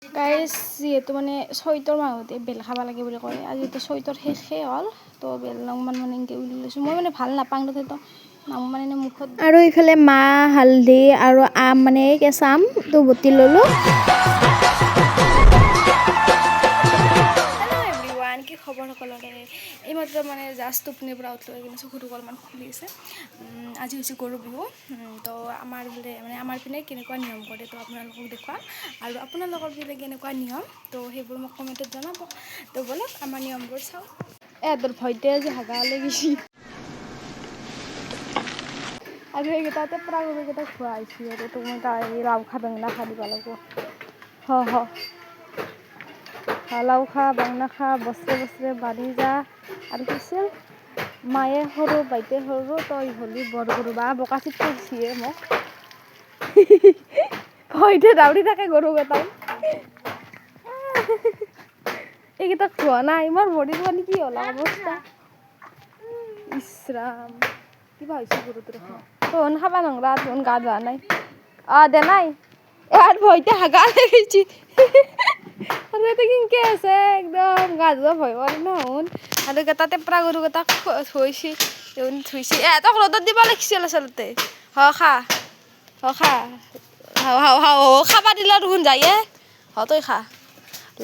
Guys যিহেতু মানে চৈতৰ মাহতে বেল খাব লাগে বুলি কয় আজি তো চৈতৰ শেষে হ'ল তো বেল অলপমান মানে এনেকৈ উলি লৈছোঁ মই মানে ভাল নাপাওঁ তথাপিতো নাম মানে মুখত আৰু ইফালে মাহ হালধি আৰু আম মানে কেঁচা আমটো বটি ল'লোঁ। কি খবৰ সকলোৰে এইমাত্ৰ মানে জাষ্ট টোপনিৰ পৰা উঠিলোঁ কিন্তু চকুটো অলপমান খুলি আছে। আজি হৈছে গৰু বিহু তো আমাৰ বোলে মানে আমাৰ পিনে কেনেকুৱা নিয়ম কৰে তো আপোনালোকক দেখুৱাম আৰু আপোনালোকৰ পিনে কেনেকুৱা নিয়ম তো সেইবোৰ মোক কমেণ্টত জনাব। তো বলক আমাৰ নিয়মবোৰ চাওঁ। এহঁতৰ ভয়তে আজি হাগা লাগিছে আৰু সেইকেইটাতে প্ৰায় গৰুকেইটা খোৱা আহিছে আৰু তো মই তাই লাও খা বেঙেনা খা দিব লাগিব। লাও খা বেঙেনা খা বছৰে বছৰে বাঢ়ি যা আৰু কিছিল মায়ে সৰু বাইতে সৰু তই হ'লি বৰ গৰু বা বকাচিত কৰিছিয়ে মোক ভয়তে দাউৰি থাকে গৰুকেইটাই এইকেইটা খোৱা নাই ইমান মৰিব নেকি হ'লা অৱস্থা ইছৰাম কিবা হৈছে গৰুটোৰ তহন খাবা নংৰা তহন গা ধোৱা নাই দে নাই এবাৰ ভয়তে হাগা লাগিছে আৰু এটা কেনেকৈ আছে একদম গা ধোৱা ভয় কৰে ন শুন আৰু কেইটাতে পৰা গৰুকেইটাক ধুইছে ধুইছে এহঁতক ৰ'দত দিব লাগিছিল আচলতে খা খা খাবা দিলা দেখোন যায়ে তই খা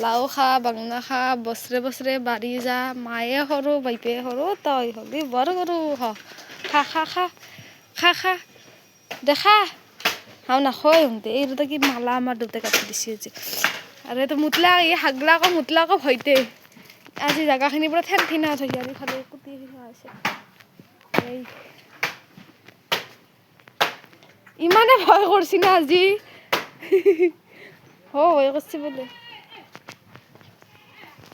লাও খা বেঙেনা খা বছৰে বছৰে বাঢ়ি যা মায়ে সৰু বাইপে সৰু তই হ'লি বৰ গৰু খা খা খা খা খা দেখা নাখয় শুনতে এই দুটা কি মালা আমাৰ দেউতাই কাটি দিছে আজি আৰু এইটো মুতলা এই হাগলা আকৌ মুতলা আকৌ ভয়তে আজি জেগাখিনিৰ পৰা ঠেন ঠিনা থাকে আৰু ইফালে কুটি আছে এই ইমানে ভয় কৰিছি না আজি ভয় কৰিছে বোলে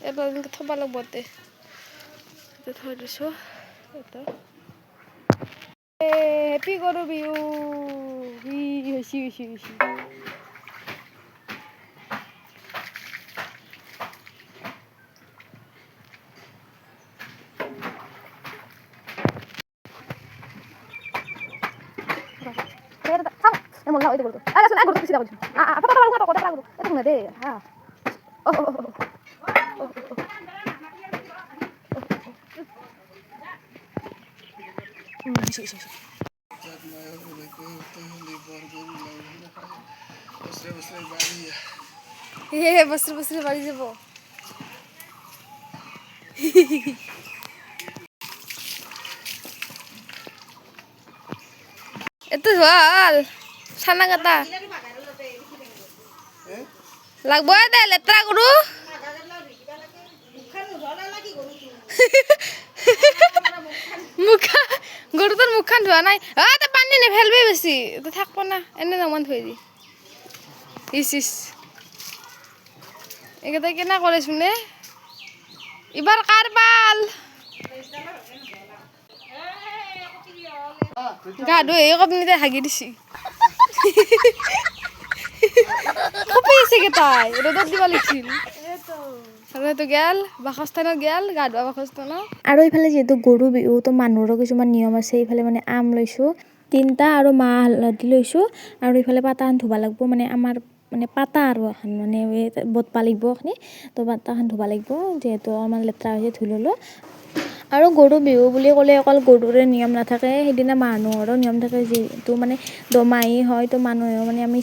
এবাৰ থ'ব লাগিব থৈ দিছোঁ হেপী গৰু বিহু হৈছি মহিলা ওই দেখো আরে না গরু কিছু দাও কথা কথা এটা না দে হ্যাঁ ও বছরে বছরে বাড়ি যাব এত ভাল ছানা কাটা লাগব দে লেতেৰা গৰু গৰুটোৰ মুখখন ধোৱা নাই পানী নেফেলবি বেছি থাকব না এনে নমান থৈ দি ইচ এইকেইটা কেনে কৰিছোঁ নে এইবাৰ কাৰ পাল গা ধুই কপনিতে হাগি দিছি কপি আছে কেইটাই ৰ'দত দিব লাগিছিল সেইটো গেল বাসস্থানত গেল গা ধোৱা বাসস্থানত আৰু এইফালে যিহেতু গৰু বিহু তো মানুহৰো কিছুমান নিয়ম আছে এইফালে মানে আম লৈছোঁ 3টা আৰু মাহ হালধি লৈছোঁ আৰু এইফালে পাতাখন ধুব লাগিব মানে আমাৰ মানে পাতা আৰু এখন মানে বটপা লাগিব এইখিনি তো পাতাখন ধুব লাগিব যিহেতু আমাৰ লেতেৰা হৈছে ধুই ল'লোঁ আৰু গৰু বিহু বুলি ক'লে অকল গৰুৰে নিয়ম নাথাকে সেইদিনা মানুহৰো নিয়ম থাকে যিহেতু মানে দমাহী হয় তো মানুহেও মানে আমি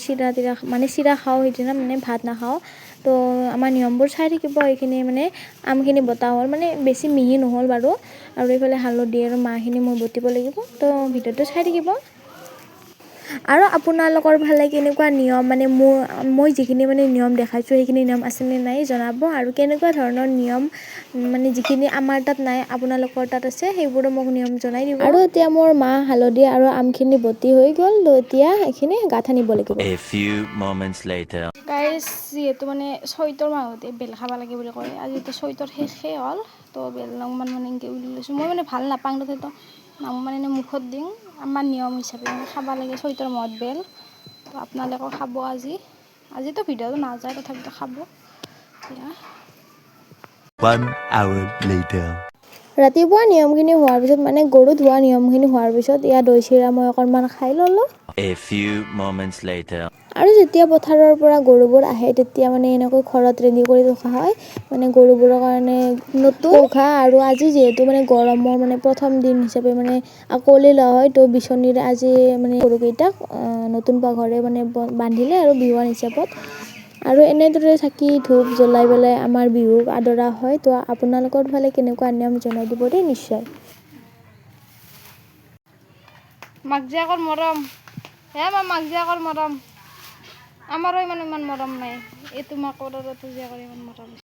চিৰা খাওঁ সেইদিনা মানে ভাত নাখাওঁ তো আমাৰ নিয়মবোৰ চাই থাকিব এইখিনি মানে আমখিনি বটা হ'ল মানে বেছি মিহি নহ'ল বাৰু আৰু এইফালে হালধি আৰু মাহখিনি মই বটিব লাগিব তো ভিডিঅ'টো চাই থাকিব আৰু আপোনালোকৰ ফালে কেনেকুৱা নিয়ম মানে মই যিখিনি মানে নিয়ম দেখাইছোঁ সেইখিনি নিয়ম আছেনে নাই জনাব আৰু কেনেকুৱা ধৰণৰ নিয়ম মানে যিখিনি আমাৰ তাত নাই আপোনালোকৰ তাত আছে সেইবোৰো মোক নিয়ম জনাই দিব আৰু এতিয়া মোৰ মাহ হালধি আৰু আমখিনি বটি হৈ গ'ল তো এতিয়া এইখিনি গাঁত সানিব লাগিব গাইজ যিহেতু মানে চৈতৰ মাহতে বেল খাব লাগে বুলি কয় আজি তো চৈতৰ শেষে হ'ল তো বেল অলপমান মানে এনেকৈ উলি লৈছোঁ মই মানে ভাল নাপাওঁ তথাপিতো নাম মানে মুখত দিওঁ আমাৰ নিয়ম হিচাপে মানে খাব লাগে চৈতৰ মাহত বেল তো আপোনালোকেও খাব আজিতো ভিডিঅ'টো নাযায় তথাপিতো খাব এতিয়া 1 hour later ৰাতিপুৱা নিয়মখিনি হোৱাৰ পিছত মানে গৰু ধোৱা নিয়মখিনি হোৱাৰ পিছত ইয়াত দৈ চিৰা মই অকণমান খাই ল'লোঁ a few moments later আৰু যেতিয়া পথাৰৰ পৰা গৰুবোৰ আহে তেতিয়া মানে এনেকৈ ঘৰত ৰেডি কৰি ৰখা হয় মানে গৰুবোৰৰ কাৰণে নতুন পঘা। আৰু আজি যিহেতু মানে গৰমৰ মানে প্ৰথম দিন হিচাপে মানে আকোৱালি লোৱা হয় তো বিচনীৰে আজি মানে গৰুকেইটাক নতুন পঘাৰে মানে বান্ধিলে আৰু বিহুৱান হিচাপত। আৰু এনেদৰে চাকি ধূপ জ্বলাই পেলাই আমাৰ বিহুক আদৰা হয়। তো আপোনালোকৰ ফালে কেনেকুৱা নিয়ম জনাই দিব দেই নিশ্চয়। মাক জীয়েকৰ মৰম মাক জীয়েকৰ মৰম আমাৰো ইমান মৰম নাই। এইটো মাকৰ আৰু এইটো জীয়েকৰ ইমান মৰম।